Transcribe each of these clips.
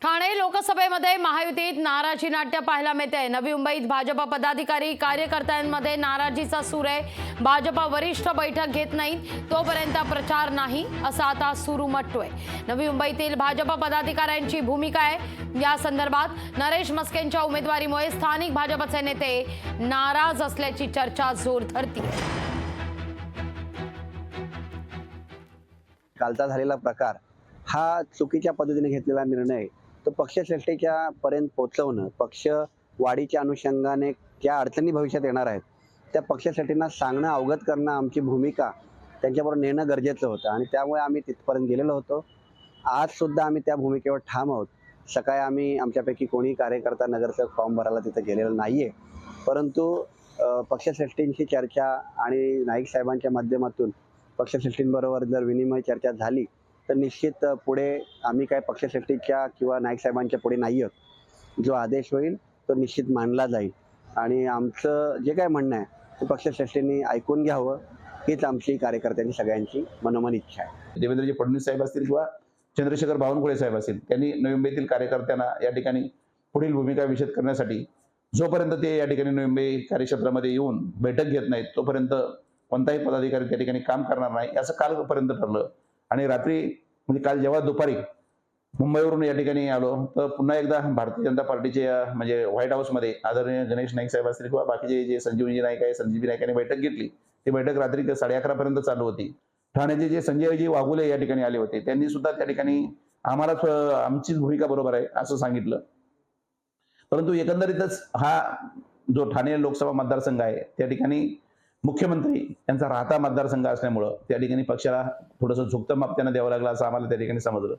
ठाणे लोकसभेमध्ये महायुतीत नाराजी नाट्य पाहायला मिळते। नवी मुंबईत भाजपा पदाधिकारी कार्यकर्त्यांमध्ये नाराजीचा सूर आहे। भाजपा वरिष्ठ बैठक घेत नाहीत तोपर्यंत प्रचार नाही असा आता सूर उमटतोय। नवी मुंबईतील भाजपा पदाधिकाऱ्यांची भूमिका आहे या संदर्भात नरेश मस्केंच्या उमेदवारीमुळे स्थानिक भाजपचे नेते नाराज असल्याची चर्चा जोर धरते। कालचा झालेला प्रकार हा चुकीच्या पद्धतीने घेतलेला निर्णय तो पक्षश्रेष्ठीच्या पर्यंत पोहोचवणं, पक्ष वाढीच्या अनुषंगाने ज्या अडचणी भविष्यात येणार आहेत त्या पक्षश्रेष्ठींना सांगणं, अवगत करणं आमची भूमिका त्यांच्याबरोबर नेणं गरजेचं होतं आणि त्यामुळे आम्ही तिथपर्यंत गेलेलो होतो। आज सुद्धा आम्ही त्या भूमिकेवर ठाम आहोत। सकाळी आम्ही आमच्यापैकी कोणी कार्यकर्ता नगरसेवक फॉर्म भरायला तिथे गेलेलं नाहीये, परंतु पक्षश्रेष्ठींची चर्चा आणि नाईक साहेबांच्या माध्यमातून पक्षश्रेष्ठींबरोबर जर विनिमय चर्चा झाली तर निश्चित पुढे आम्ही काय पक्षश्रेष्ठीच्या किंवा नाईक साहेबांच्या पुढे नाही आहोत। जो आदेश होईल तो निश्चित मानला जाईल आणि आमचं जे काय म्हणणं आहे ते पक्षश्रेष्ठींनी ऐकून घ्यावं हीच आमची कार्यकर्त्यांची सगळ्यांची मनोमन इच्छा आहे। देवेंद्रजी फडणवीस साहेब असतील किंवा चंद्रशेखर बावनकुळे साहेब असतील, त्यांनी नवी मुंबईतील कार्यकर्त्यांना या ठिकाणी पुढील भूमिका विशद करण्यासाठी जोपर्यंत ते या ठिकाणी नवी मुंबई कार्यक्षेत्रामध्ये येऊन बैठक घेत नाहीत तोपर्यंत कोणताही पदाधिकारी त्या ठिकाणी काम करणार नाही असं कालपर्यंत ठरलं। आणि रात्री म्हणजे काल जेव्हा दुपारी मुंबईवरून या ठिकाणी आलो तर पुन्हा एकदा भारतीय जनता पार्टीचे म्हणजे व्हाईट हाऊसमध्ये आदरणीय गणेश नाईक साहेब असतील किंवा बाकीचे जे संजीवजी नाईक आहे, संजीवी नाईकांनी बैठक घेतली। ती बैठक रात्री 11:30 पर्यंत चालू होती। ठाण्याचे जे संजयजी वाघुले या ठिकाणी आले होते त्यांनी सुद्धा त्या ठिकाणी आम्हाला आमचीच भूमिका बरोबर आहे असं सांगितलं। परंतु एकंदरीतच हा जो ठाणे लोकसभा मतदारसंघ आहे त्या ठिकाणी मुख्यमंत्री यांचा राहता मतदारसंघ असल्यामुळं त्या ठिकाणी पक्षाला थोडंसं झुकतं माप त्यांना द्यावं लागलं असं आम्हाला त्या ठिकाणी समजलं।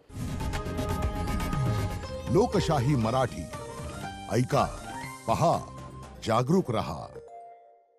लोकशाही मराठी ऐका, पहा, जागरूक रहा।